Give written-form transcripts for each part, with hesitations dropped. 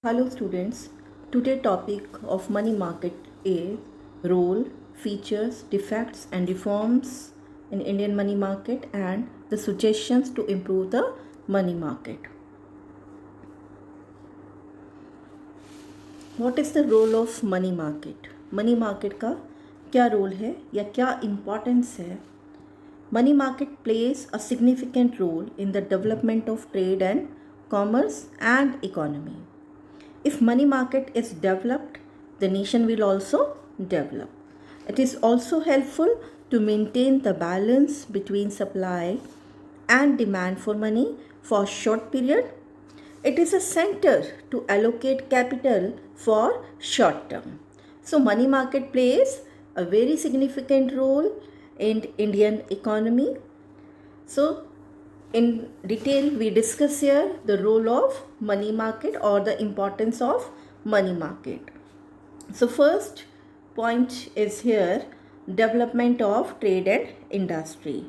Hello students, today topic of money market is role, features, defects and reforms in Indian money market and the suggestions to improve the money market. What is the role of money market? Money market का क्या role है या क्या importance है? Money market plays a significant role in the development of trade and commerce and economy. If money market is developed, the nation will also develop. It is also helpful to maintain the balance between supply and demand for money for short period. It is a center to allocate capital for short term. So money market plays a very significant role in Indian economy. So in detail we discuss here the role of money market or the importance of money market. So first point is here development of trade and industry.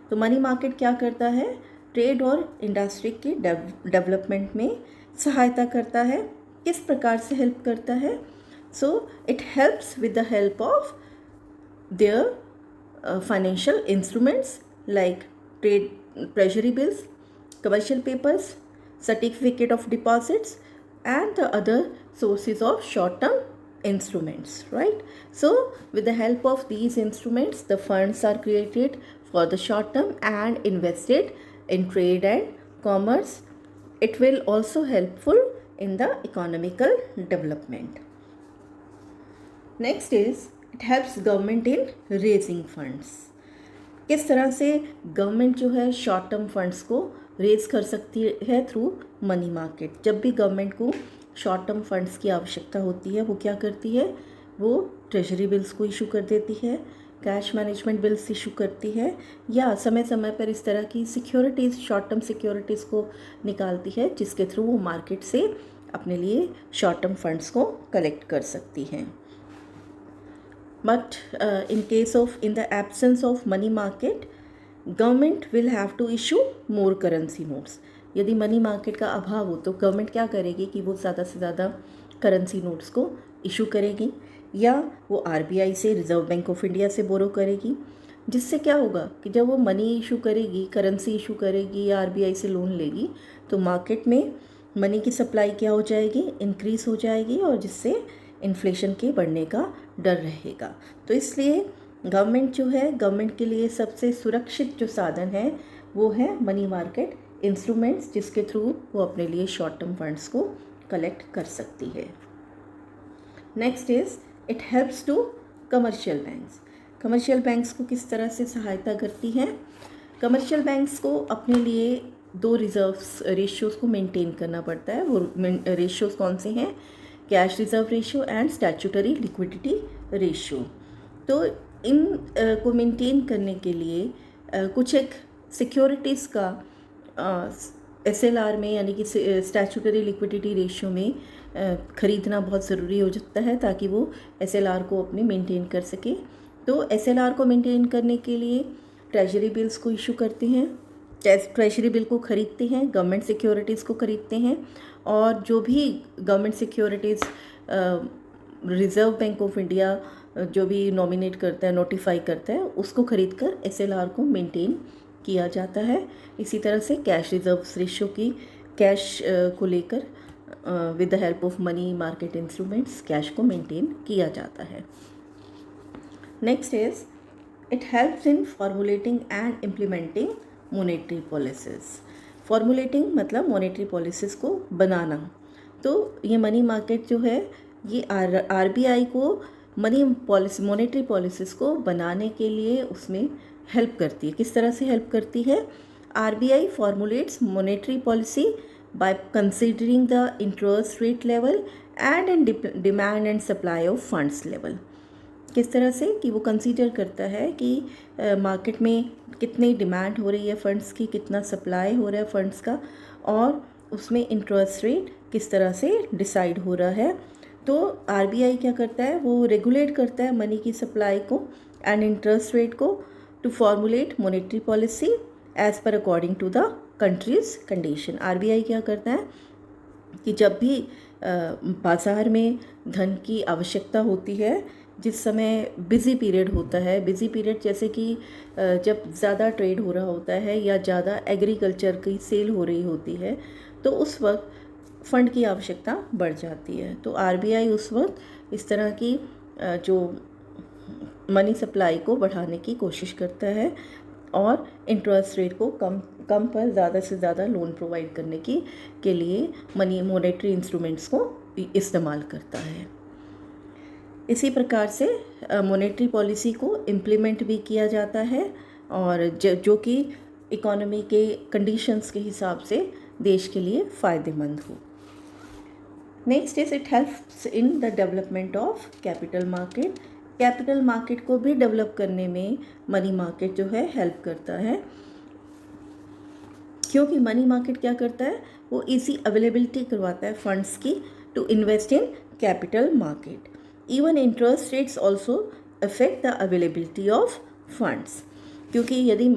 तो money market क्या करता है? Trade और industry के development में सहायता करता है. किस प्रकार से हेल्प करता है? So it helps with the help of their financial instruments like trade treasury bills, commercial papers, certificate of deposits and the other sources of short term instruments, right? So with the help of these instruments the funds are created for the short term and invested in trade and commerce. It will also helpful in the economical development. Next is it helps government in raising funds. किस तरह से government जो है short term funds को raise कर सकती है through money market. जब भी गवर्नमेंट को शॉर्ट टर्म फंड्स की आवश्यकता होती है वो क्या करती है? वो ट्रेजरी बिल्स को इशू कर देती है, कैश मैनेजमेंट बिल्स इशू करती है या समय समय पर इस तरह की सिक्योरिटीज़ शॉर्ट टर्म सिक्योरिटीज़ को निकालती है जिसके थ्रू वो मार्केट से अपने लिए शॉर्ट टर्म फंड्स को कलेक्ट कर सकती हैं. But in the absence of money market, government will have to issue more currency notes. यदि मनी मार्केट का अभाव हो तो गवर्नमेंट क्या करेगी कि वो ज़्यादा से ज़्यादा करेंसी नोट्स को इशू करेगी या वो आरबीआई से, रिजर्व बैंक ऑफ इंडिया से बोरो करेगी. जिससे क्या होगा कि जब वो मनी इशू करेगी, करेंसी इशू करेगी या आरबीआई से लोन लेगी तो मार्केट में मनी की सप्लाई क्या हो जाएगी? इंक्रीज़ हो जाएगी और जिससे इन्फ्लेशन के बढ़ने का डर रहेगा. तो इसलिए गवर्नमेंट जो है, गवर्नमेंट के लिए सबसे सुरक्षित जो साधन है वो है मनी मार्केट इंस्ट्रूमेंट्स जिसके थ्रू वो अपने लिए शॉर्ट टर्म फंड्स को कलेक्ट कर सकती है. Next is it helps to commercial banks. Commercial banks को किस तरह से सहायता करती हैं? कमर्शियल बैंक्स को अपने लिए दो रिजर्व्स रेशियोज़ को मेंटेन करना पड़ता है. वो रेशियोज़ कौन से हैं? Cash reserve ratio and statutory liquidity ratio. तो इन को मेंटेन करने के लिए कुछ एक सिक्योरिटीज़ का एसएलआर में यानी कि स्टैट्यूटरी लिक्विडिटी रेशियो में ख़रीदना बहुत ज़रूरी हो जाता है ताकि वो एसएलआर को अपने मेंटेन कर सके. तो एसएलआर को मेंटेन करने के लिए ट्रेजरी बिल्स को इशू करते हैं, ट्रेजरी बिल को ख़रीदते हैं, गवर्नमेंट सिक्योरिटीज़ को ख़रीदते हैं और जो भी government securities reserve bank of India जो भी नॉमिनेट करता है, नोटिफाई करता है, उसको ख़रीद कर एसएलआर को मेंटेन किया जाता है. इसी तरह से कैश रिजर्व रेशियो की कैश को लेकर with the help of money market instruments cash को मेंटेन किया जाता है. Next is it helps in formulating and implementing monetary policies. Formulating मतलब मॉनेटरी पॉलिसीज़ को बनाना. तो ये मनी मार्केट जो है ये आरबीआई को मॉनेटरी पॉलिसीज़ को बनाने के लिए उसमें हेल्प करती है. किस तरह से हेल्प करती है? RBI formulates monetary policy bye considering the interest rate level and in demand and supply of funds level. किस तरह से कि वो कंसीडर करता है कि मार्केट में कितनी डिमांड हो रही है फ़ंड्स की, कितना सप्लाई हो रहा है फ़ंड्स का और उसमें इंटरेस्ट रेट किस तरह से डिसाइड हो रहा है. तो आरबीआई क्या करता है? वो रेगुलेट करता है मनी की सप्लाई को एंड इंटरेस्ट रेट को to formulate monetary policy as per according to the country's condition. RBI क्या करता है कि जब भी बाज़ार में धन की आवश्यकता होती है, जिस समय बिज़ी पीरियड होता है, बिज़ी पीरियड जैसे कि जब ज़्यादा ट्रेड हो रहा होता है या ज़्यादा एग्रीकल्चर की सेल हो रही होती है, तो उस वक्त फ़ंड की आवश्यकता बढ़ जाती है। तो आरबीआई उस वक्त इस तरह की जो मनी सप्लाई को बढ़ाने की कोशिश करता है और इंटरेस्ट रेट को कम पर ज़्यादा से ज़्यादा लोन प्रोवाइड करने की के लिए मॉनेटरी इंस्ट्रूमेंट्स को इस्तेमाल करता है। इसी प्रकार से मॉनेटरी पॉलिसी को इम्प्लीमेंट भी किया जाता है और जो कि इकोनॉमी के कंडीशंस के हिसाब से देश के लिए फ़ायदेमंद हो। Next is it helps in the development of capital market. Capital market को भी डेवलप करने में मनी मार्केट जो है हेल्प करता है, क्योंकि मनी मार्केट क्या करता है, वो इजी अवेलेबिलिटी करवाता है फंड्स की to invest in capital market. Even interest rates also affect the availability of funds, क्योंकि यदि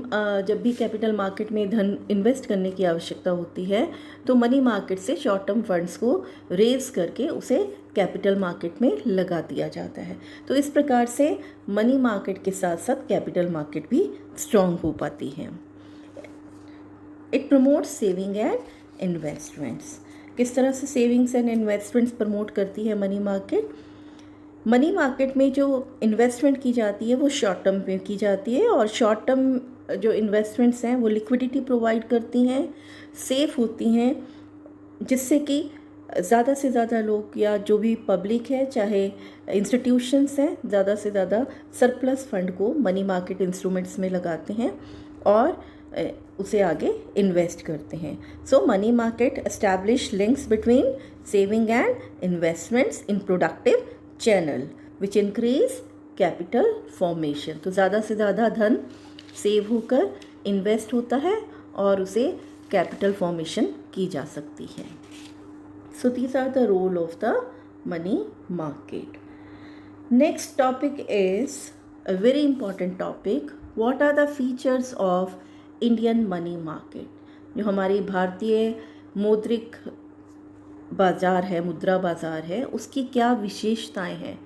जब भी कैपिटल मार्केट में धन इन्वेस्ट करने की आवश्यकता होती है तो मनी मार्केट से शॉर्ट टर्म फंड्स को रेज करके उसे कैपिटल मार्केट में लगा दिया जाता है। तो इस प्रकार से मनी मार्केट के साथ साथ कैपिटल मार्केट भी स्ट्रॉन्ग हो पाती है। It promotes saving and investments. किस तरह से सेविंग्स एंड इन्वेस्टमेंट्स प्रमोट करती है मनी मार्केट? मनी मार्केट में जो इन्वेस्टमेंट की जाती है वो शॉर्ट टर्म पे की जाती है, और शॉर्ट टर्म जो इन्वेस्टमेंट्स हैं वो लिक्विडिटी प्रोवाइड करती हैं, सेफ होती हैं, जिससे कि ज़्यादा से ज़्यादा लोग या जो भी पब्लिक है, चाहे इंस्टीट्यूशंस हैं, ज़्यादा से ज़्यादा सरप्लस फंड को मनी मार्केट इंस्ट्रूमेंट्स में लगाते हैं और उसे आगे इन्वेस्ट करते हैं। So money market establish links between saving and investments in productive channel which increase capital formation. तो ज़्यादा से ज़्यादा धन सेव होकर इन्वेस्ट होता है और उसे कैपिटल फॉर्मेशन की जा सकती है। So these are the role of the money market. Next topic is a very important topic, what are the features of Indian money market. जो हमारी भारतीय मौद्रिक बाज़ार है, मुद्रा बाज़ार है, उसकी क्या विशेषताएं हैं,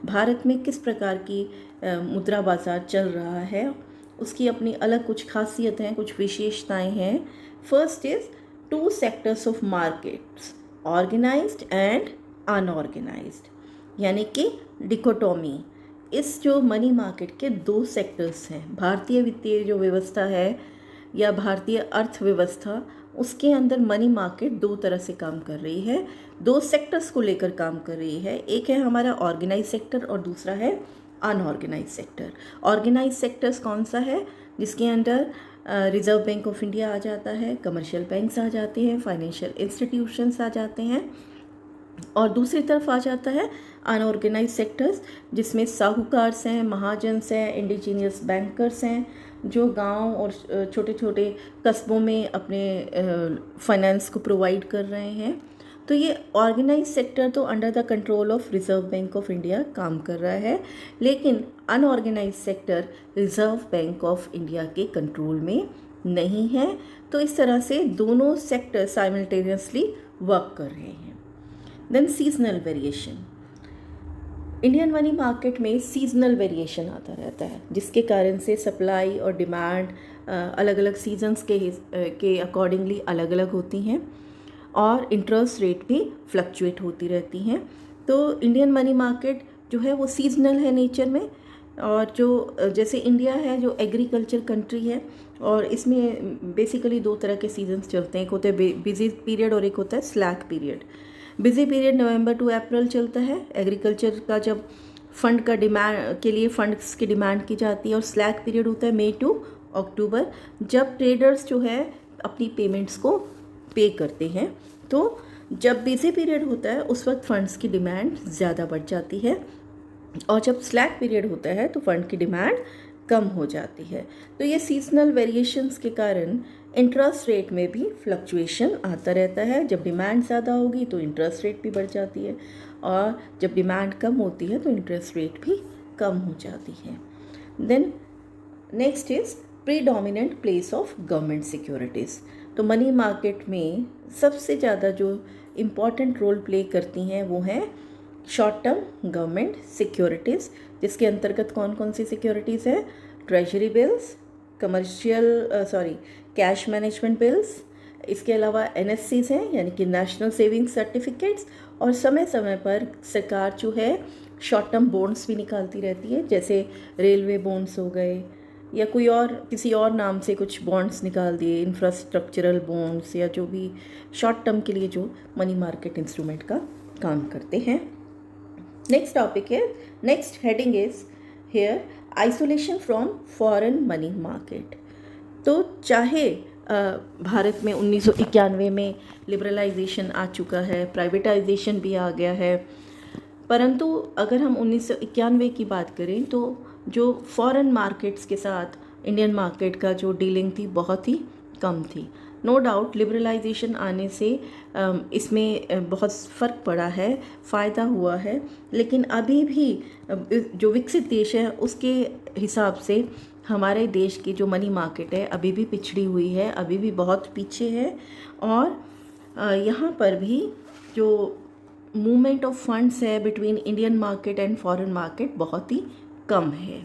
भारत में किस प्रकार की मुद्रा बाज़ार चल रहा है, उसकी अपनी अलग कुछ खासियतें हैं, कुछ विशेषताएं हैं। First is 2 sectors of markets, organised and unorganised, यानी कि डिकोटोमी। इस जो मनी मार्केट के 2 सेक्टर्स हैं, भारतीय वित्तीय जो व्यवस्था है या भारतीय अर्थव्यवस्था, उसके अंदर मनी मार्केट 2 तरह से काम कर रही है, 2 सेक्टर्स को लेकर काम कर रही है। एक है हमारा ऑर्गेनाइज सेक्टर और दूसरा है अनऑर्गेनाइज सेक्टर। ऑर्गेनाइज सेक्टर्स कौन सा है? जिसके under reserve bank of India आ जाता है, कमर्शियल बैंक्स आ जाते हैं, फाइनेंशियल इंस्टीट्यूशंस आ जाते हैं, और दूसरी तरफ आ जाता है अनऑर्गेनाइज सेक्टर्स, जिसमें साहूकार्स हैं, महाजन्स हैं, इंडिजीनियस बैंकर्स हैं, जो गांव और छोटे छोटे कस्बों में अपने फाइनेंस को प्रोवाइड कर रहे हैं। तो ये ऑर्गेनाइज सेक्टर तो under the control of Reserve bank of India काम कर रहा है, लेकिन unorganise sector Reserve bank of India के कंट्रोल में नहीं है। तो इस तरह से दोनों सेक्टर साइमल्टेनियसली वर्क कर रहे हैं। Then seasonal variation. Indian money market में सीजनल वेरिएशन आता रहता है, जिसके कारण से सप्लाई और डिमांड अलग अलग सीजन्स के अकॉर्डिंगली अलग अलग होती हैं, और इंटरेस्ट रेट भी फ्लक्चुएट होती रहती हैं। तो इंडियन मनी मार्केट जो है वो सीजनल है नेचर में, और जो जैसे इंडिया है जो एग्रीकल्चर कंट्री है, और इसमें बेसिकली 2 तरह के सीजन्स चलते हैं, एक होता है बिजी पीरियड और एक होता है slack period. Busy period November to April चलता है, एग्रीकल्चर का जब फंड का डिमांड के लिए फंड्स की डिमांड की जाती है, और स्लैक पीरियड होता है मई टू अक्टूबर, जब ट्रेडर्स जो है अपनी पेमेंट्स को पे करते हैं। तो जब बिजी पीरियड होता है उस वक्त फंड्स की डिमांड ज़्यादा बढ़ जाती है, और जब स्लैक पीरियड होता है तो फंड की डिमांड कम हो जाती है। तो ये सीजनल वेरिएशंस के कारण इंटरेस्ट रेट में भी फ्लक्चुएशन आता रहता है। जब डिमांड ज़्यादा होगी तो इंटरेस्ट रेट भी बढ़ जाती है, और जब डिमांड कम होती है तो इंटरेस्ट रेट भी कम हो जाती है। Then next is predominant place of government securities. तो मनी मार्केट में सबसे ज़्यादा जो इम्पॉर्टेंट रोल प्ले करती हैं वो हैं शॉर्ट टर्म गवर्नमेंट सिक्योरिटीज़, जिसके अंतर्गत कौन कौन सी सिक्योरिटीज़ है? Treasury bills, cash management bills, इसके अलावा NSCs हैं यानी कि नेशनल सेविंग सर्टिफिकेट्स, और समय समय पर सरकार जो है शॉर्ट टर्म बॉन्ड्स भी निकालती रहती है, जैसे रेलवे बॉन्ड्स हो गए या कोई और किसी और नाम से कुछ बॉन्ड्स निकाल दिए, इंफ्रास्ट्रक्चरल बॉन्ड्स, या जो भी शॉर्ट टर्म के लिए जो मनी मार्केट इंस्ट्रूमेंट का काम करते हैं। Next heading is here isolation from foreign money market. तो चाहे भारत में 1991 में लिबरलाइजेशन आ चुका है, प्राइवेटाइजेशन भी आ गया है, परंतु अगर हम 1991 की बात करें तो जो फॉरेन मार्केट्स के साथ इंडियन मार्केट का जो डीलिंग थी बहुत ही कम थी। नो डाउट लिबरलाइजेशन आने से इसमें बहुत फ़र्क पड़ा है, फ़ायदा हुआ है, लेकिन अभी भी जो विकसित देश है उसके हिसाब से हमारे देश की जो मनी मार्केट है अभी भी पिछड़ी हुई है, अभी भी बहुत पीछे है, और यहाँ पर भी जो मूवमेंट ऑफ फंड्स है between Indian market and foreign market बहुत ही कम है।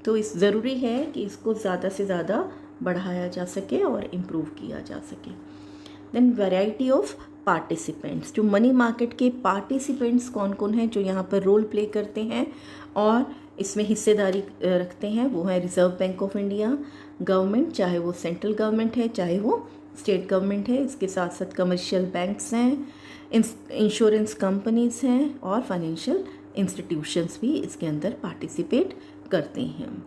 तो इस ज़रूरी है कि इसको ज़्यादा से ज़्यादा बढ़ाया जा सके और इम्प्रूव किया जा सके। देन वैरायटी ऑफ पार्टिसिपेंट्स, जो मनी मार्केट के पार्टिसिपेंट्स कौन कौन हैं जो यहाँ पर रोल प्ले करते हैं और इसमें हिस्सेदारी रखते हैं, वो है reserve bank of India, government, चाहे वो सेंट्रल गवर्नमेंट है चाहे वो स्टेट गवर्नमेंट है, इसके साथ साथ कमर्शियल बैंक्स हैं, इंश्योरेंस कंपनीज हैं, और फाइनेंशियल इंस्टीट्यूशंस भी इसके अंदर पार्टिसिपेट करते हैं।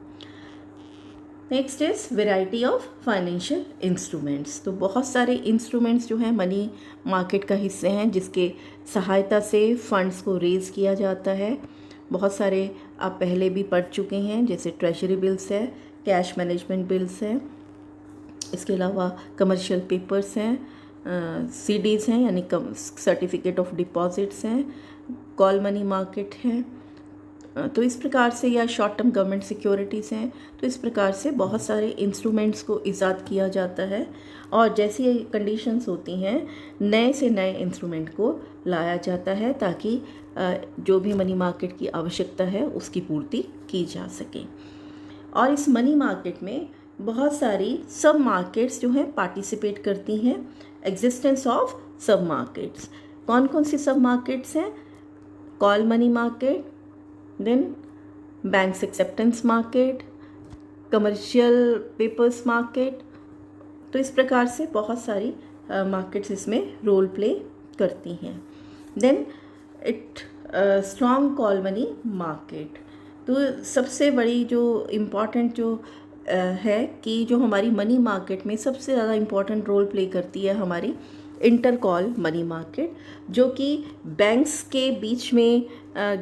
Next is variety of financial instruments. तो बहुत सारे इंस्ट्रूमेंट्स जो हैं मनी मार्केट का हिस्से हैं जिसके सहायता से फंड्स को रेज़ किया जाता है। बहुत सारे आप पहले भी पढ़ चुके हैं, जैसे ट्रेजरी बिल्स है, कैश मैनेजमेंट बिल्स है, इसके अलावा कमर्शियल पेपर्स हैं, CDs हैं यानी सर्टिफिकेट ऑफ डिपॉजिट्स हैं, कॉल मनी मार्केट है, तो इस प्रकार से, या शॉर्ट टर्म गवर्नमेंट सिक्योरिटीज़ हैं। तो इस प्रकार से बहुत सारे इंस्ट्रूमेंट्स को ईजाद किया जाता है, और जैसी कंडीशंस होती हैं नए से नए इंस्ट्रूमेंट को लाया जाता है ताकि जो भी मनी मार्केट की आवश्यकता है उसकी पूर्ति की जा सके। और इस मनी मार्केट में बहुत सारी सब मार्केट्स जो हैं पार्टिसिपेट करती हैं। एग्जिस्टेंस ऑफ सब मार्केट्स, कौन कौन सी सब मार्केट्स हैं? Call money market, then banks acceptance market, commercial papers market. तो इस प्रकार से बहुत सारी मार्केट्स इसमें रोल प्ले करती हैं। Then strong call money market. तो सबसे बड़ी जो इम्पॉर्टेंट जो है कि जो हमारी मनी मार्केट में सबसे ज़्यादा इम्पॉर्टेंट रोल प्ले करती है हमारी इंटर कॉल मनी मार्केट, जो कि बैंक्स के बीच में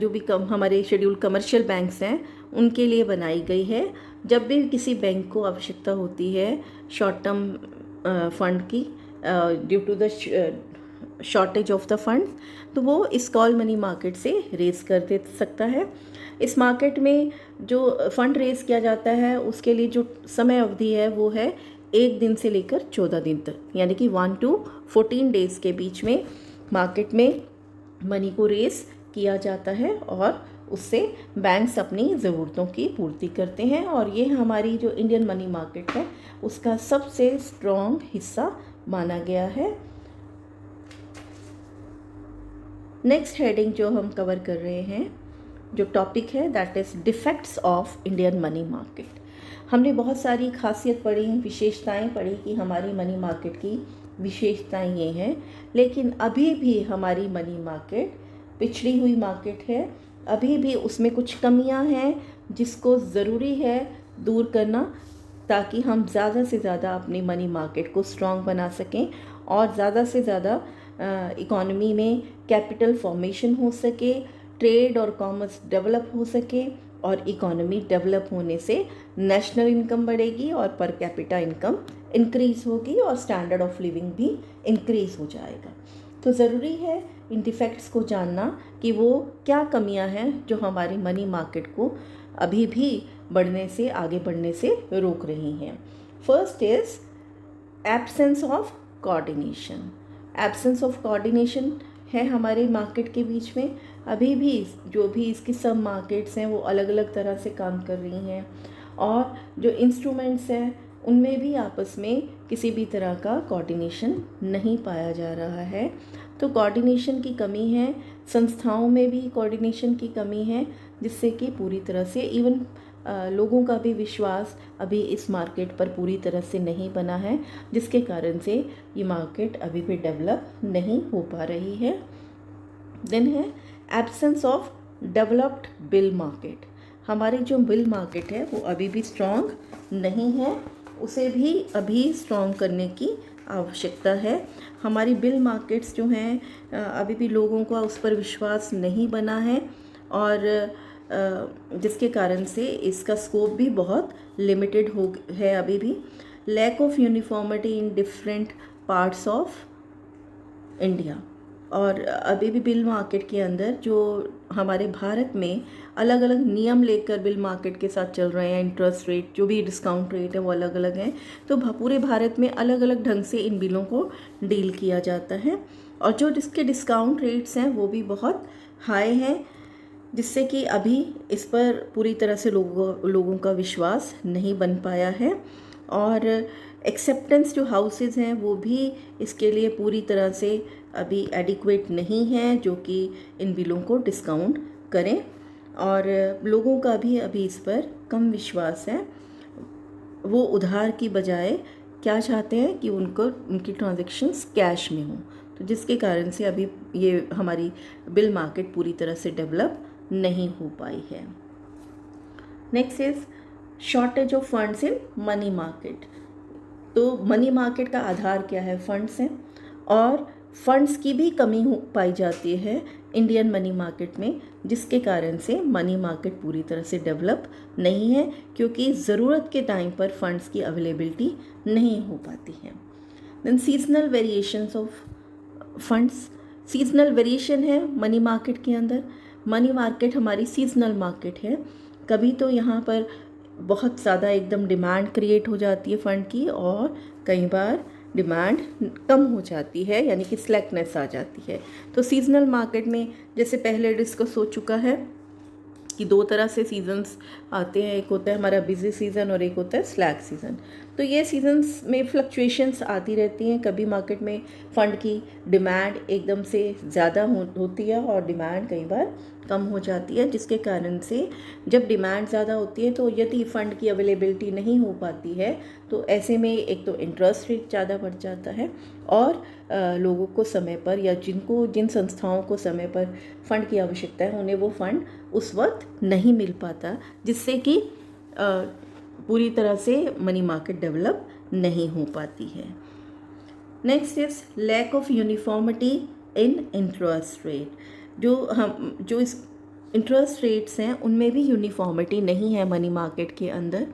जो भी हमारे शेड्यूल्ड कमर्शियल बैंक्स हैं उनके लिए बनाई गई है। जब भी किसी बैंक को आवश्यकता होती है शॉर्ट टर्म फंड की due to the shortage of the fund, तो वो इस कॉल मनी मार्केट से रेज़ कर दे सकता है। इस मार्केट में जो फंड रेज़ किया जाता है उसके लिए जो समय अवधि है वो है 1 दिन से लेकर 14 दिन तक, यानी कि 1 to 14 डेज़ के बीच में मार्केट में मनी को रेज़ किया जाता है और उससे बैंक्स अपनी ज़रूरतों की पूर्ति करते हैं। और ये हमारी जो इंडियन मनी मार्केट है उसका सबसे स्ट्रॉन्ग हिस्सा माना गया है। नेक्स्ट हेडिंग जो हम कवर कर रहे हैं, जो टॉपिक है that is defects of Indian money market. हमने बहुत सारी खासियत पढ़ी, विशेषताएं पढ़ी कि हमारी मनी मार्केट की विशेषताएं ये हैं, लेकिन अभी भी हमारी मनी मार्केट पिछड़ी हुई मार्केट है। अभी भी उसमें कुछ कमियां हैं जिसको ज़रूरी है दूर करना, ताकि हम ज़्यादा से ज़्यादा अपनी मनी मार्केट को स्ट्रॉन्ग बना सकें और ज़्यादा से ज़्यादा इकॉनमी में कैपिटल फॉर्मेशन हो सके, ट्रेड और कॉमर्स डेवलप हो सके, और इकॉनमी डेवलप होने से नेशनल इनकम बढ़ेगी और पर कैपिटा इनकम इंक्रीज़ होगी और स्टैंडर्ड ऑफ लिविंग भी इंक्रीज़ हो जाएगा। तो ज़रूरी है इन डिफेक्ट्स को जानना कि वो क्या कमियां हैं जो हमारी मनी मार्केट को अभी भी आगे बढ़ने से रोक रही हैं। First is absence of coordination. Absence of coordination है हमारे मार्केट के बीच में। अभी भी जो भी इसकी सब मार्केट्स हैं वो अलग अलग तरह से काम कर रही हैं, और जो इंस्ट्रूमेंट्स हैं उनमें भी आपस में किसी भी तरह का कोऑर्डिनेशन नहीं पाया जा रहा है। तो कोऑर्डिनेशन की कमी है, संस्थाओं में भी कोऑर्डिनेशन की कमी है, जिससे कि पूरी तरह से इवन लोगों का भी विश्वास अभी इस मार्केट पर पूरी तरह से नहीं बना है, जिसके कारण से ये मार्केट अभी भी डेवलप नहीं हो पा रही है। देन है absence of developed bill market. हमारी जो बिल मार्केट है वो अभी भी स्ट्रॉन्ग नहीं है, उसे भी अभी स्ट्रॉन्ग करने की आवश्यकता है। हमारी बिल मार्केट्स जो हैं अभी भी लोगों का उस पर विश्वास नहीं बना है, और जिसके कारण से इसका स्कोप भी बहुत लिमिटेड है अभी भी। Lack of uniformity in different parts of India, और अभी भी बिल मार्केट के अंदर जो हमारे भारत में अलग अलग नियम लेकर बिल मार्केट के साथ चल रहे हैं, इंटरेस्ट रेट जो भी डिस्काउंट रेट है वो अलग अलग हैं, तो पूरे भारत में अलग अलग ढंग से इन बिलों को डील किया जाता है, और जो जिसके डिस्काउंट रेट्स हैं वो भी बहुत हाई हैं, जिससे कि अभी इस पर पूरी तरह से लोगों का विश्वास नहीं बन पाया है। और एक्सेप्टेंस जो हाउसेस हैं वो भी इसके लिए पूरी तरह से अभी एडिक्वेट नहीं है, जो कि इन बिलों को डिस्काउंट करें, और लोगों का भी अभी इस पर कम विश्वास है। वो उधार की बजाय क्या चाहते हैं कि उनकी ट्रांजैक्शंस कैश में हों, तो जिसके कारण से अभी ये हमारी बिल मार्केट पूरी तरह से डेवलप नहीं हो पाई है। Next is shortage of funds in money market. तो मनी मार्केट का आधार क्या है? फंड्स हैं, और फंड्स की भी कमी पाई जाती है इंडियन मनी मार्केट में, जिसके कारण से मनी मार्केट पूरी तरह से डेवलप नहीं है, क्योंकि ज़रूरत के टाइम पर फंड्स की अवेलेबिलिटी नहीं हो पाती है। Then seasonal variations of funds. Seasonal variation है मनी मार्केट के अंदर। मनी मार्केट हमारी सीजनल मार्केट है। कभी तो यहाँ पर बहुत ज़्यादा एकदम डिमांड क्रिएट हो जाती है फ़ंड की, और कई बार डिमांड कम हो जाती है, यानी कि स्लैकनेस आ जाती है। तो सीजनल मार्केट में जैसे पहले डिस्कस हो चुका है कि दो तरह से सीजन्स आते हैं, एक होता है हमारा बिजी सीज़न और एक होता है स्लैक सीज़न। तो ये सीजन्स में फ्लक्चुएशंस आती रहती हैं। कभी मार्केट में फ़ंड की डिमांड एकदम से ज़्यादा होती है और डिमांड कई बार कम हो जाती है, जिसके कारण से जब डिमांड ज़्यादा होती है तो यदि फ़ंड की अवेलेबिलिटी नहीं हो पाती है तो ऐसे में एक तो इंटरेस्ट रेट ज़्यादा बढ़ जाता है, और लोगों को समय पर या जिन संस्थाओं को समय पर फ़ंड की आवश्यकता है उन्हें वो फ़ंड उस वक्त नहीं मिल पाता, जिससे कि पूरी तरह से मनी मार्केट डेवलप नहीं हो पाती है। Next is lack of uniformity in interest rate. जो इस इंटरेस्ट रेट्स हैं उनमें भी यूनिफॉर्मिटी नहीं है मनी मार्केट के अंदर।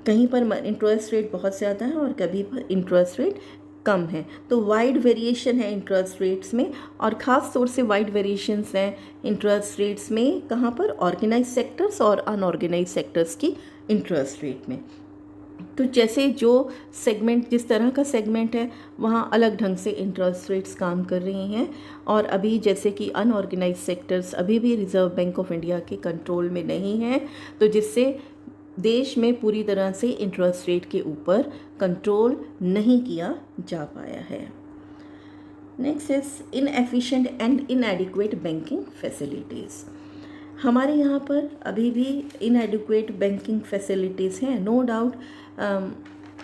कहीं पर इंटरेस्ट रेट बहुत ज़्यादा है और कभी पर इंटरेस्ट रेट कम है। तो वाइड वेरिएशन है इंटरेस्ट रेट्स में, और ख़ास तौर से वाइड वेरिएशंस हैं इंटरेस्ट रेट्स में कहाँ पर? ऑर्गेनाइज सेक्टर्स और अनऑर्गेनाइज सेक्टर्स की इंटरेस्ट रेट में। तो जैसे जो सेगमेंट जिस तरह का सेगमेंट है वहाँ अलग ढंग से इंटरेस्ट रेट्स काम कर रही हैं, और अभी जैसे कि अनऑर्गेनाइज सेक्टर्स अभी भी रिजर्व बैंक ऑफ इंडिया के कंट्रोल में नहीं है, तो जिससे देश में पूरी तरह से इंटरेस्ट रेट के ऊपर कंट्रोल नहीं किया जा पाया है। Next is inefficient and इनएडिक्वेट banking facilities. हमारे यहाँ पर अभी भी इनएडिक्वेट बैंकिंग फैसिलिटीज़ हैं, नो डाउट।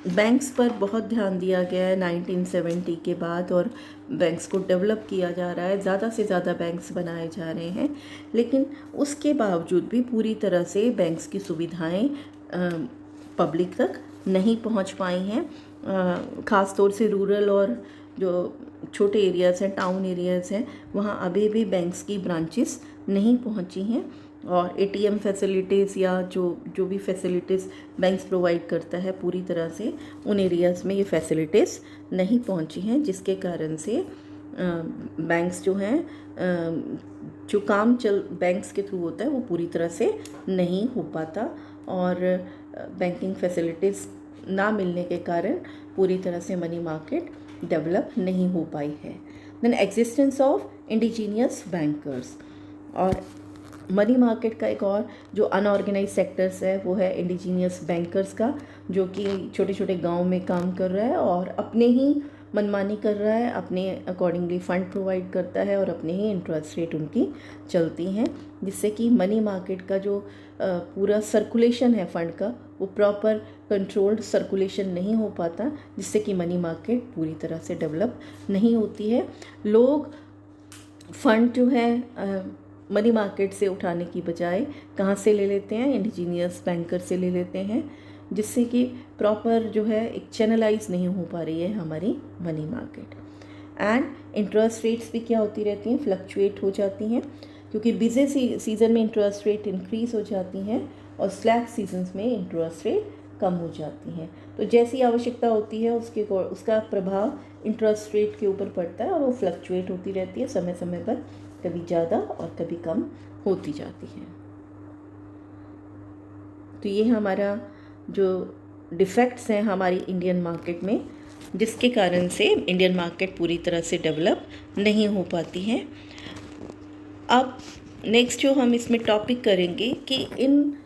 बैंक्स पर बहुत ध्यान दिया गया है 1970 के बाद, और बैंक्स को डेवलप किया जा रहा है, ज़्यादा से ज़्यादा बैंक्स बनाए जा रहे हैं, लेकिन उसके बावजूद भी पूरी तरह से बैंक्स की सुविधाएं पब्लिक तक नहीं पहुंच पाई हैं। ख़ास तौर से रूरल और जो छोटे एरियाज़ हैं, टाउन एरियाज़ हैं, वहाँ अभी भी बैंक्स की ब्रांचेस नहीं पहुंची हैं, और एटीएम फैसिलिटीज़ या जो भी फैसिलिटीज़ बैंक्स प्रोवाइड करता है पूरी तरह से उन एरियाज़ में ये फैसिलिटीज़ नहीं पहुंची हैं, जिसके कारण से बैंक्स जो हैं जो काम बैंक्स के थ्रू होता है वो पूरी तरह से नहीं हो पाता, और बैंकिंग फैसिलिटीज़ ना मिलने के कारण पूरी तरह से मनी मार्केट डेवलप नहीं हो पाई है। Then existence of indigenous bankers, और मनी मार्केट का एक और जो अनऑर्गेनाइज सेक्टर्स है वो है इंडिजीनियस बैंकर्स का, जो कि छोटे छोटे गांव में काम कर रहा है और अपने ही मनमानी कर रहा है, अपने अकॉर्डिंगली फ़ंड प्रोवाइड करता है और अपने ही इंटरेस्ट रेट उनकी चलती हैं, जिससे कि मनी मार्केट का जो पूरा सर्कुलेशन है फ़ंड का वो प्रॉपर कंट्रोल्ड सर्कुलेशन नहीं हो पाता, जिससे कि मनी मार्केट पूरी तरह से डेवलप नहीं होती है। लोग फ़ंड जो है मनी मार्केट से उठाने की बजाय कहाँ से ले लेते हैं, इंडिजीनियस बैंकर से ले लेते हैं, जिससे कि प्रॉपर जो है एक चैनलाइज नहीं हो पा रही है हमारी money market. And interest rates भी क्या होती रहती हैं, फ्लक्चुएट हो जाती हैं, क्योंकि बिजी सीज़न में इंटरेस्ट रेट इंक्रीज़ हो जाती हैं और स्लैक सीजन्स में इंटरेस्ट रेट कम हो जाती हैं। तो जैसी आवश्यकता होती है उसका प्रभाव इंटरेस्ट रेट के ऊपर पड़ता है और वो फ्लक्चुएट होती रहती है समय समय पर, कभी ज़्यादा और कभी कम होती जाती है। तो ये हमारा जो डिफेक्ट्स हैं हमारी इंडियन मार्केट में, जिसके कारण से इंडियन मार्केट पूरी तरह से डेवलप नहीं हो पाती है। अब नेक्स्ट जो हम इसमें टॉपिक करेंगे कि इन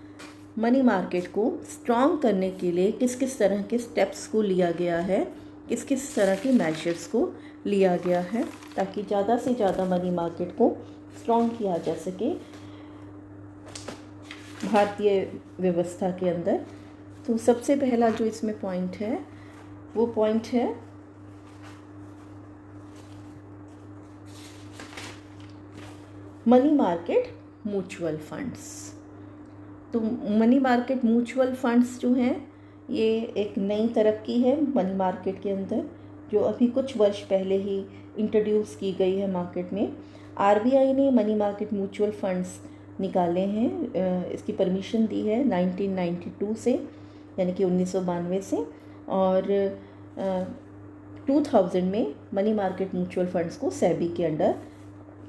मनी मार्केट को स्ट्रॉन्ग करने के लिए किस किस तरह के स्टेप्स को लिया गया है, किस किस तरह के मेजर्स को लिया गया है, ताकि ज़्यादा से ज़्यादा मनी मार्केट को स्ट्रॉन्ग किया जा सके भारतीय व्यवस्था के अंदर। तो सबसे पहला जो इसमें पॉइंट है वो पॉइंट है मनी मार्केट म्यूचुअल फंड्स। तो मनी मार्केट म्यूचुअल फंड्स जो हैं ये एक नई तरक्की है मनी मार्केट के अंदर, जो अभी कुछ वर्ष पहले ही इंट्रोड्यूस की गई है मार्केट में। आरबीआई ने मनी मार्केट म्यूचुअल फंड्स निकाले हैं, इसकी परमिशन दी है 1992 से, यानी कि 1992 से, और 2000 में मनी मार्केट म्यूचुअल फंड्स को सेबी के अंडर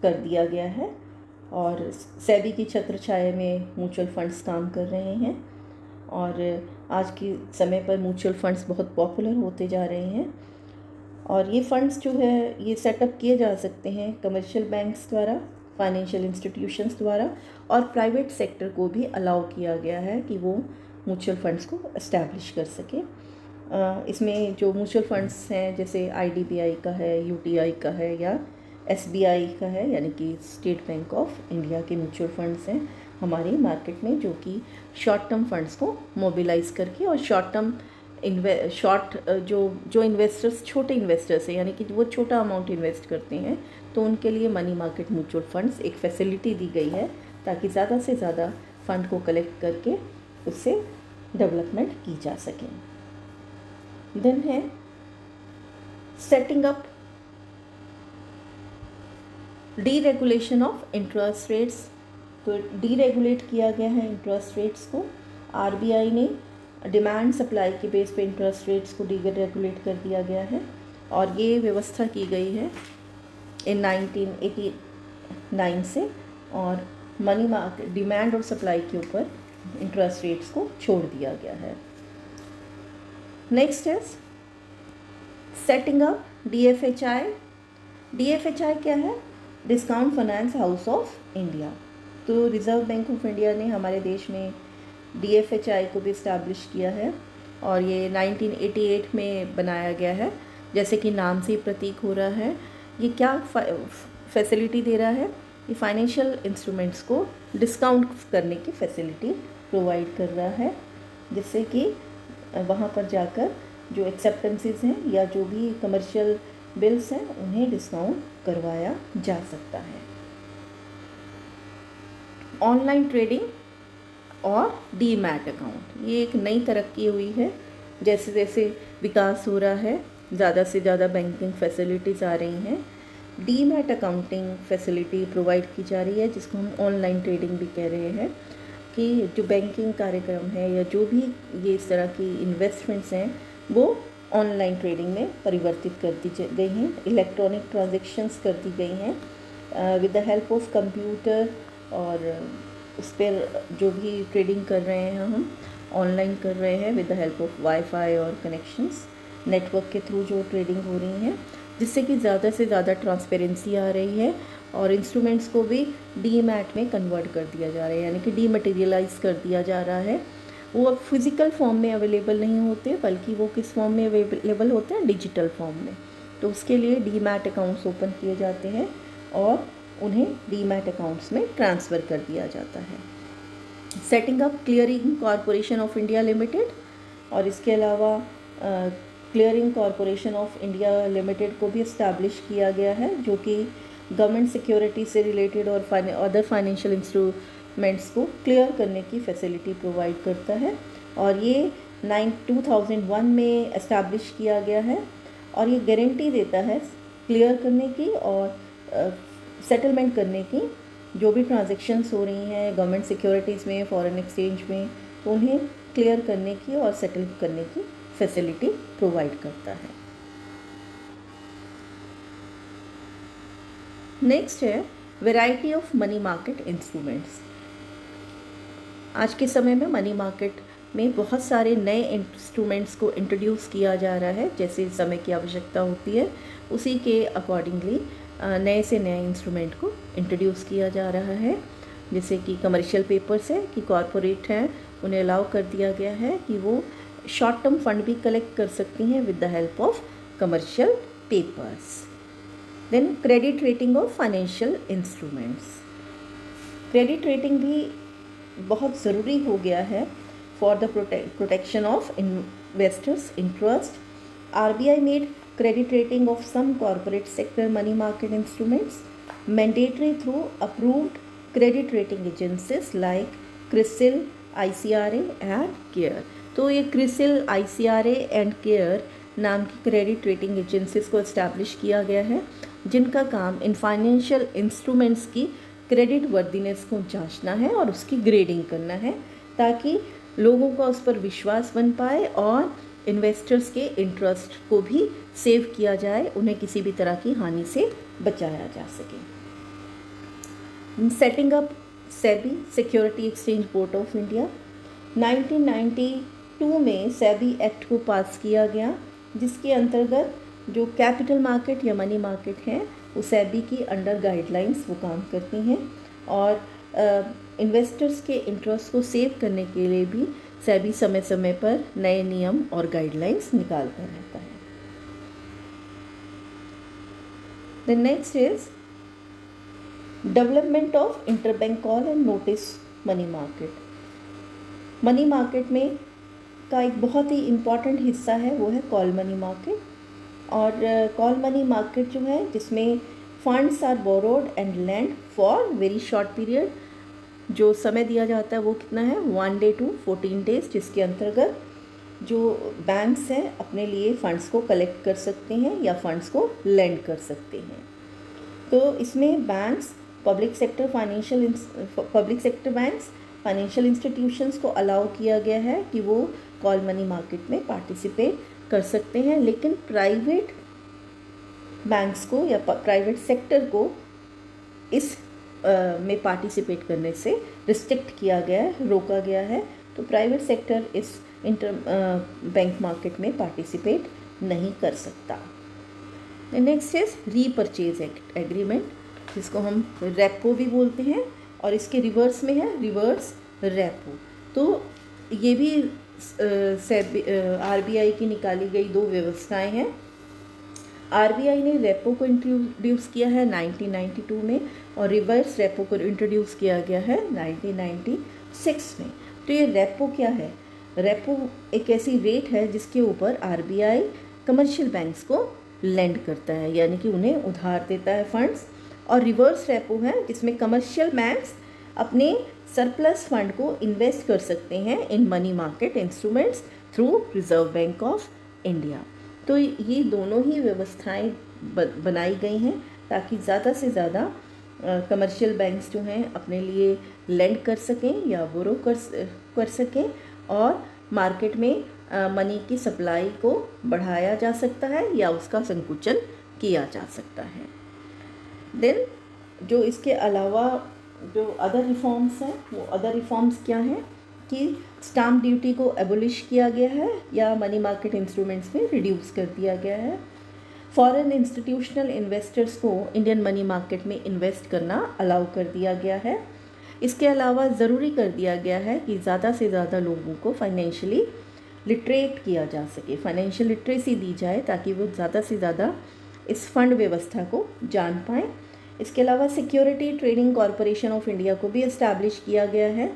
कर दिया गया है और सेबी की छत्र छाया में म्यूचुअल फंड्स काम कर रहे हैं। और आज के समय पर म्यूचुअल फंड्स बहुत पॉपुलर होते जा रहे हैं और ये फंड्स जो है ये सेटअप किए जा सकते हैं कमर्शियल बैंक्स द्वारा, फाइनेंशियल इंस्टीट्यूशंस द्वारा, और प्राइवेट सेक्टर को भी अलाउ किया गया है कि वो म्यूचुअल फंड्स को इस्टेब्लिश कर सके। इसमें जो म्यूचुअल फंड्स हैं जैसे आईडीबीआई का है, यूटीआई का है या एसबीआई का है, यानी कि स्टेट बैंक ऑफ इंडिया के म्यूचुअल फंड्स हैं हमारी मार्केट में, जो कि शॉर्ट टर्म फंड्स को मोबिलाइज करके और शॉर्ट टर्म जो इन्वेस्टर्स छोटे इन्वेस्टर्स हैं, यानी कि वो छोटा अमाउंट इन्वेस्ट करते हैं, तो उनके लिए मनी मार्केट म्यूचुअल फंड्स एक फैसिलिटी दी गई है ताकि ज़्यादा से ज़्यादा फंड को कलेक्ट करके उससे डेवलपमेंट की जा सके। देन है setting up deregulation of interest rates. तो डीरेगुलेट किया गया है इंटरेस्ट रेट्स को। आरबीआई ने डिमांड सप्लाई के बेस पे इंटरेस्ट रेट्स को डीरेगुलेट कर दिया गया है और ये व्यवस्था की गई है इन 1989 से, और मनी मार्केट डिमांड और सप्लाई के ऊपर इंटरेस्ट रेट्स को छोड़ दिया गया है। Next is setting up DFHI. DFHI क्या है? Discount finance house of India. तो रिज़र्व बैंक ऑफ इंडिया ने हमारे देश में डीएफएचआई को भी इस्टेब्लिश किया है और ये 1988 में बनाया गया है। जैसे कि नाम से ही प्रतीक हो रहा है, ये क्या फैसिलिटी दे रहा है? ये फाइनेंशियल इंस्ट्रूमेंट्स को डिस्काउंट करने की फैसिलिटी प्रोवाइड कर रहा है, जिससे कि वहाँ पर जाकर जो एक्सेप्टेंसेस हैं या जो भी कमर्शियल बिल्स हैं उन्हें डिस्काउंट करवाया जा सकता है। ऑनलाइन ट्रेडिंग और डीमैट अकाउंट, ये एक नई तरक्की हुई है। जैसे जैसे विकास हो रहा है, ज़्यादा से ज़्यादा बैंकिंग फैसिलिटीज़ आ रही हैं, डीमैट अकाउंटिंग फैसिलिटी प्रोवाइड की जा रही है, जिसको हम ऑनलाइन ट्रेडिंग भी कह रहे हैं। कि जो बैंकिंग कार्यक्रम है या जो भी ये इस तरह की इन्वेस्टमेंट्स हैं वो ऑनलाइन ट्रेडिंग में परिवर्तित कर दी गई हैं, इलेक्ट्रॉनिक ट्रांजेक्शन्स कर दी गई हैं with the help of computer, और उस पर जो भी ट्रेडिंग कर रहे हैं हम ऑनलाइन कर रहे हैं with the help of wifi और कनेक्शंस। नेटवर्क के थ्रू जो ट्रेडिंग हो रही है, जिससे कि ज़्यादा से ज़्यादा ट्रांसपेरेंसी आ रही है और इंस्ट्रूमेंट्स को भी डीमैट में कन्वर्ट कर दिया जा रहा है, यानी कि डीमटेरियलाइज कर दिया जा रहा है। वो अब फिज़िकल फॉर्म में अवेलेबल नहीं होते, बल्कि वो किस फॉर्म में अवेलेबल होते हैं, डिजिटल फॉर्म में। तो उसके लिए डीमैट अकाउंट्स ओपन किए जाते हैं और उन्हें डीमैट अकाउंट्स में ट्रांसफ़र कर दिया जाता है। Setting up clearing corporation of India limited, और इसके अलावा clearing corporation of India limited को भी इस्टेब्लिश किया गया है, जो कि गवर्नमेंट सिक्योरिटी से रिलेटेड और अदर फाइनेंशियल इंस्ट्रूमेंट्स को क्लियर करने की फैसिलिटी प्रोवाइड करता है। और ये 2001 में इस्टेब्लिश किया गया है और ये गारंटी देता है क्लियर करने की और सेटलमेंट करने की, जो भी ट्रांजैक्शंस हो रही हैं गवर्नमेंट सिक्योरिटीज़ में, फॉरेन एक्सचेंज में, तो उन्हें क्लियर करने की और सेटल करने की फैसिलिटी प्रोवाइड करता है। नेक्स्ट है variety of money market instruments. आज के समय में मनी मार्केट में बहुत सारे नए इंस्ट्रूमेंट्स को इंट्रोड्यूस किया जा रहा है, जैसे समय की आवश्यकता होती है उसी के अकॉर्डिंगली नए से नए इंस्ट्रूमेंट को इंट्रोड्यूस किया जा रहा है। जैसे कि कमर्शियल पेपर्स है कि कॉरपोरेट हैं, उन्हें अलाउ कर दिया गया है कि वो शॉर्ट टर्म फंड भी कलेक्ट कर सकती हैं with the help of commercial papers. Then credit rating of financial instruments. Credit rating भी बहुत ज़रूरी हो गया है for the protection of investors interest. RBI made credit rating of some corporate sector money market instruments mandatory through approved credit rating agencies like CRISIL, ICRA and CARE। तो ये CRISIL, ICRA and CARE नाम की credit rating agencies को establish किया गया है, जिनका काम इन फाइनेंशियल इंस्ट्रूमेंट्स की क्रेडिट वर्दीनेस को जांचना है और उसकी ग्रेडिंग करना है, ताकि लोगों का उस पर विश्वास बन पाए और इन्वेस्टर्स के इंटरेस्ट को भी सेव किया जाए, उन्हें किसी भी तरह की हानि से बचाया जा सके। Setting up SEBI security exchange board of India. 1992 में सेबी एक्ट को पास किया गया, जिसके अंतर्गत जो कैपिटल मार्केट या मनी मार्केट हैं वो सेबी की अंडर गाइडलाइंस वो काम करती हैं और इन्वेस्टर्स के इंटरेस्ट को सेव करने के लिए भी सेबी समय समय पर नए नियम और गाइडलाइंस निकालता रहता है। The next is development of interbank call and notice money market. Money market में का एक बहुत ही इम्पॉर्टेंट हिस्सा है वो है कॉल मनी मार्केट। और कॉल मनी मार्केट जो है जिसमें funds are borrowed and lend for very short period, जो समय दिया जाता है वो कितना है 1 day to 14 days, जिसके अंतर्गत जो बैंक्स हैं अपने लिए फ़ंड्स को कलेक्ट कर सकते हैं या फ़ंड्स को लेंड कर सकते हैं। तो इसमें banks public sector banks financial institutions को अलाउ किया गया है कि वो कॉल मनी मार्केट में पार्टिसिपेट कर सकते हैं, लेकिन प्राइवेट बैंक्स को या प्राइवेट सेक्टर को इस में पार्टिसिपेट करने से रिस्ट्रिक्ट किया गया है, रोका गया है। तो प्राइवेट सेक्टर इस बैंक मार्केट में पार्टिसिपेट नहीं कर सकता। नेक्स्ट इज रीपरचेज एग्रीमेंट, जिसको हम रेपो भी बोलते हैं, और इसके रिवर्स में है रिवर्स रेपो। तो ये भी RBI की निकाली गई दो व्यवस्थाएं हैं। RBI ने रेपो को इंट्रोड्यूस किया है 1992 में और रिवर्स रेपो को इंट्रोड्यूस किया गया है 1996 में। तो ये रेपो क्या है? रेपो एक ऐसी रेट है जिसके ऊपर RBI कमर्शियल बैंक्स को लेंड करता है, यानी कि उन्हें उधार देता है फंड्स। और रिवर्स रेपो है जिसमें कमर्शियल बैंक्स अपने सरप्लस फंड को इन्वेस्ट कर सकते हैं in money market instruments through reserve bank of India. तो ये दोनों ही व्यवस्थाएं बनाई गई हैं ताकि ज़्यादा से ज़्यादा कमर्शियल बैंक्स जो हैं अपने लिए लेंड कर सकें या बोरो कर सकें और मार्केट में मनी की सप्लाई को बढ़ाया जा सकता है या उसका संकुचन किया जा सकता है। देन जो इसके अलावा जो अदर रिफॉर्म्स हैं वो अदर रिफॉर्म्स क्या हैं? कि स्टाम्प ड्यूटी को एबोलिश किया गया है या मनी मार्केट इंस्ट्रूमेंट्स में रिड्यूस कर दिया गया है। फॉरेन इंस्टीट्यूशनल इन्वेस्टर्स को इंडियन मनी मार्केट में इन्वेस्ट करना अलाउ कर दिया गया है। इसके अलावा ज़रूरी कर दिया गया है कि ज़्यादा से ज़्यादा लोगों को फाइनेंशियली लिटरेट किया जा सके, फाइनेंशियल लिटरेसी दी जाए ताकि वो ज़्यादा से ज़्यादा इस फंड व्यवस्था को जान पाएँ। इसके अलावा security trading corporation of India को भी इस्टेब्लिश किया गया है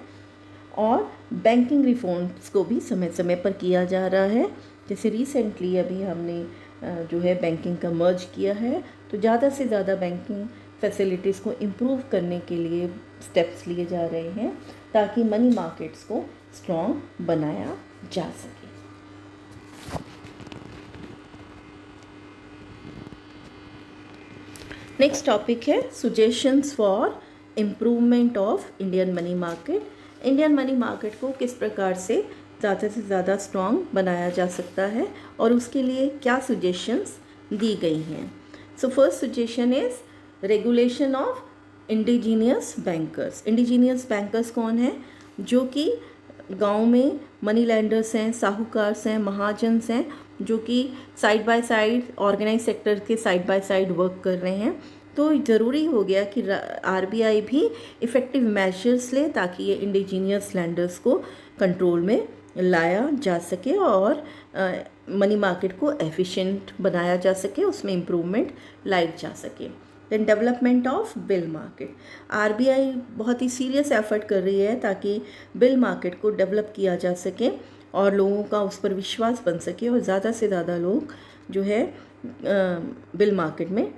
और बैंकिंग रिफॉर्म्स को भी समय समय पर किया जा रहा है। जैसे रिसेंटली अभी हमने जो है बैंकिंग का मर्ज किया है, तो ज़्यादा से ज़्यादा बैंकिंग फैसिलिटीज़ को इम्प्रूव करने के लिए स्टेप्स लिए जा रहे हैं ताकि मनी मार्केट्स को स्ट्रॉन्ग बनाया जा सके। नेक्स्ट टॉपिक है suggestions for improvement of Indian money market. Indian money market को किस प्रकार से ज़्यादा स्ट्रॉन्ग बनाया जा सकता है और उसके लिए क्या सुजेशंस दी गई हैं। So first suggestion is regulation of indigenous bankers. Indigenous bankers कौन है? जो कि गांव में मनी लैंडर्स हैं, साहूकार्स हैं, महाजन्स हैं, जो कि side by side organise sector के साइड बाय साइड वर्क कर रहे हैं। तो ज़रूरी हो गया कि आरबीआई भी इफ़ेक्टिव मेजर्स ले ताकि ये इंडिजीनियस लैंडर्स को कंट्रोल में लाया जा सके और मनी मार्केट को एफिशिएंट बनाया जा सके, उसमें इम्प्रूवमेंट लाई जा सके। Then development of bill market. RBI बहुत ही सीरियस एफर्ट कर रही है ताकि बिल मार्केट को डेवलप किया जा सके और लोगों का उस पर विश्वास बन सके और ज़्यादा से ज़्यादा लोग जो है बिल मार्केट में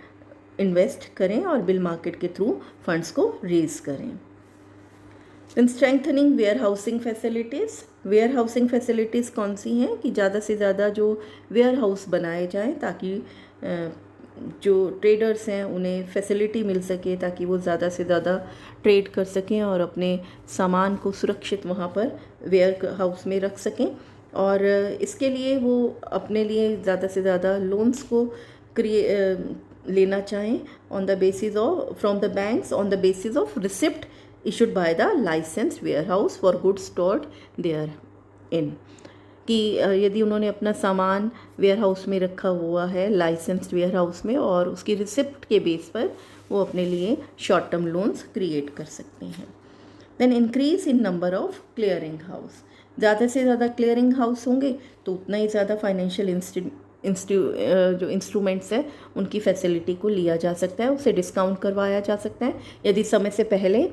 इन्वेस्ट करें और बिल मार्केट के थ्रू फंड्स को रेज करें। Then strengthening warehousing facilities. Warehousing facilities कौन सी हैं कि ज़्यादा से ज़्यादा जो वेयर हाउस बनाए जाएं ताकि जो ट्रेडर्स हैं उन्हें फैसिलिटी मिल सके ताकि वो ज़्यादा से ज़्यादा ट्रेड कर सकें और अपने सामान को सुरक्षित वहाँ पर वेयर हाउस में रख सकें। और इसके लिए वो अपने लिए ज़्यादा से ज़्यादा लोन्स को लेना चाहें on the basis of from the banks on the basis of receipt issued by the licensed warehouse for goods stored therein। कि यदि उन्होंने अपना सामान वेयर हाउस में रखा हुआ है लाइसेंस्ड वेयर हाउस में और उसकी रिसिप्ट के बेस पर वो अपने लिए शॉर्ट टर्म लोन्स क्रिएट कर सकते हैं। Then increase in number of clearing house. ज़्यादा से ज़्यादा क्लियरिंग हाउस होंगे तो उतना ही ज़्यादा फाइनेंशियल जो इंस्ट्रूमेंट्स है उनकी फैसिलिटी को लिया जा सकता है, उसे डिस्काउंट करवाया जा सकता है। यदि समय से पहले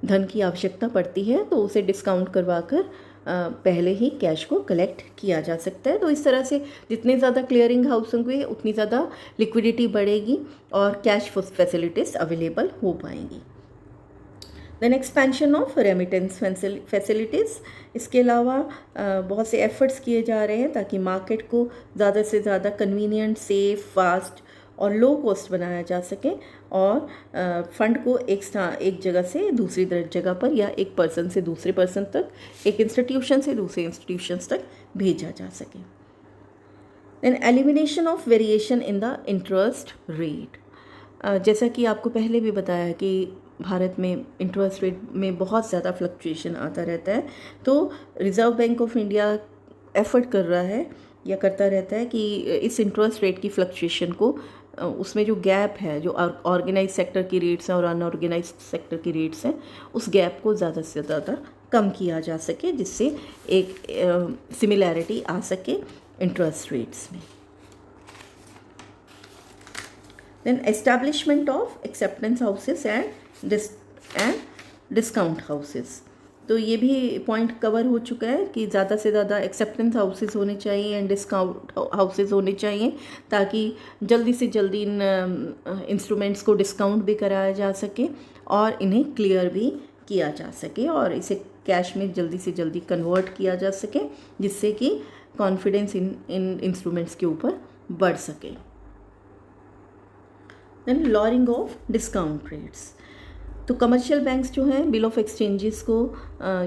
धन की आवश्यकता पड़ती है तो उसे डिस्काउंट करवाकर पहले ही कैश को कलेक्ट किया जा सकता है। तो इस तरह से जितने ज़्यादा क्लियरिंग हाउस होंगे उतनी ज़्यादा लिक्विडिटी बढ़ेगी और कैश फैसिलिटीज़ अवेलेबल हो पाएंगी। Then expansion of remittance facilities. इसके अलावा बहुत से एफर्ट्स किए जा रहे हैं ताकि मार्केट को ज़्यादा से ज़्यादा कन्वीनियंट, सेफ, फास्ट और लो कॉस्ट बनाया जा सके और फंड को एक जगह से दूसरी जगह पर या एक पर्सन से दूसरे पर्सन तक, एक इंस्टीट्यूशन से दूसरे इंस्टीट्यूशंस तक भेजा जा सके। Then elimination of variation in the interest rate. जैसा कि आपको पहले भी बताया कि भारत में इंटरेस्ट रेट में बहुत ज़्यादा फ्लक्चुएशन आता रहता है, तो reserve bank of India effort कर रहा है या करता रहता है कि इस इंटरेस्ट रेट की फ्लक्चुएशन को उसमें जो गैप है, जो ऑर्गेनाइज सेक्टर की रेट्स हैं और अनऑर्गेनाइज सेक्टर की रेट्स हैं, उस गैप को ज़्यादा से ज़्यादा कम किया जा सके जिससे एक सिमिलैरिटी आ सके इंटरेस्ट रेट्स में। Then establishment of acceptance houses and discount houses. तो ये भी पॉइंट कवर हो चुका है कि ज़्यादा से ज़्यादा एक्सेप्टेंस हाउसेस होने चाहिए एंड डिस्काउंट हाउसेस होने चाहिए ताकि जल्दी से जल्दी इन इंस्ट्रूमेंट्स को डिस्काउंट भी कराया जा सके और इन्हें क्लियर भी किया जा सके और इसे कैश में जल्दी से जल्दी कन्वर्ट किया जा सके जिससे कि कॉन्फिडेंस इन इंस्ट्रूमेंट्स के ऊपर बढ़ सके। Then lowering of discount rates. तो कमर्शियल बैंक्स जो हैं बिल ऑफ एक्सचेंजेस को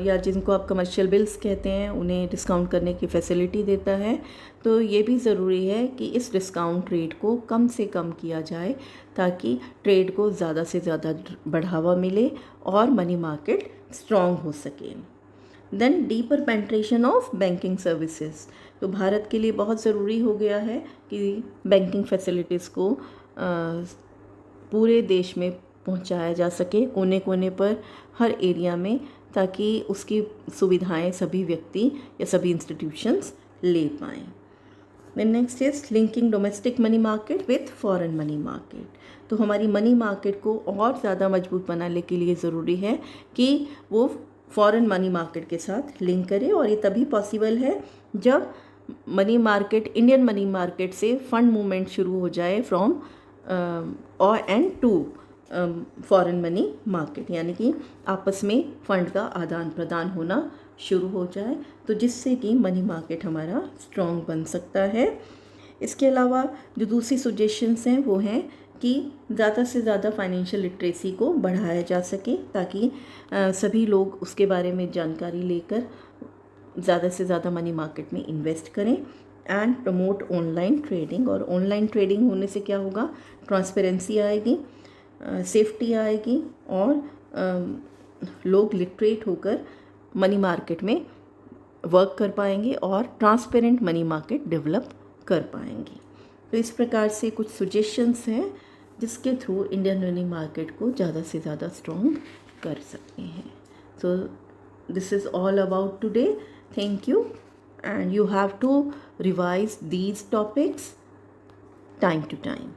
या जिनको आप कमर्शियल बिल्स कहते हैं उन्हें डिस्काउंट करने की फैसिलिटी देता है। तो ये भी ज़रूरी है कि इस डिस्काउंट रेट को कम से कम किया जाए ताकि ट्रेड को ज़्यादा से ज़्यादा बढ़ावा मिले और मनी मार्केट स्ट्रॉन्ग हो सके। Then deeper penetration of banking services. तो भारत के लिए बहुत ज़रूरी हो गया है कि बैंकिंग फैसिलिटीज़ को पूरे देश में पहुंचाया जा सके, कोने कोने पर, हर एरिया में, ताकि उसकी सुविधाएं सभी व्यक्ति या सभी इंस्टीट्यूशंस ले पाएँ। Then next is linking domestic money market with foreign money market. तो हमारी मनी मार्केट को और ज़्यादा मजबूत बनाने के लिए ज़रूरी है कि वो फॉरेन मनी मार्केट के साथ लिंक करे, और ये तभी पॉसिबल है जब money market, Indian money market से फंड मूवमेंट शुरू हो जाए फ्रॉम और and to foreign money market, यानी कि आपस में फंड का आदान प्रदान होना शुरू हो जाए, तो जिससे कि मनी मार्केट हमारा स्ट्रॉन्ग बन सकता है। इसके अलावा जो दूसरी सजेशंस हैं वो हैं कि ज़्यादा से ज़्यादा फाइनेंशियल लिटरेसी को बढ़ाया जा सके, ताकि सभी लोग उसके बारे में जानकारी लेकर ज़्यादा से ज़्यादा मनी मार्केट में इन्वेस्ट करें। एंड प्रमोट ऑनलाइन ट्रेडिंग, और ऑनलाइन ट्रेडिंग होने से क्या होगा, ट्रांसपेरेंसी आएगी, सेफ्टी आएगी, और लोग लिटरेट होकर मनी मार्केट में वर्क कर पाएंगे और ट्रांसपेरेंट मनी मार्केट डेवलप कर पाएंगे। तो इस प्रकार से कुछ सजेशंस हैं जिसके थ्रू इंडियन मनी मार्केट को ज़्यादा से ज़्यादा स्ट्रॉन्ग कर सकते हैं। So this is all about today. Thank you, and you have to revise these topics time to time.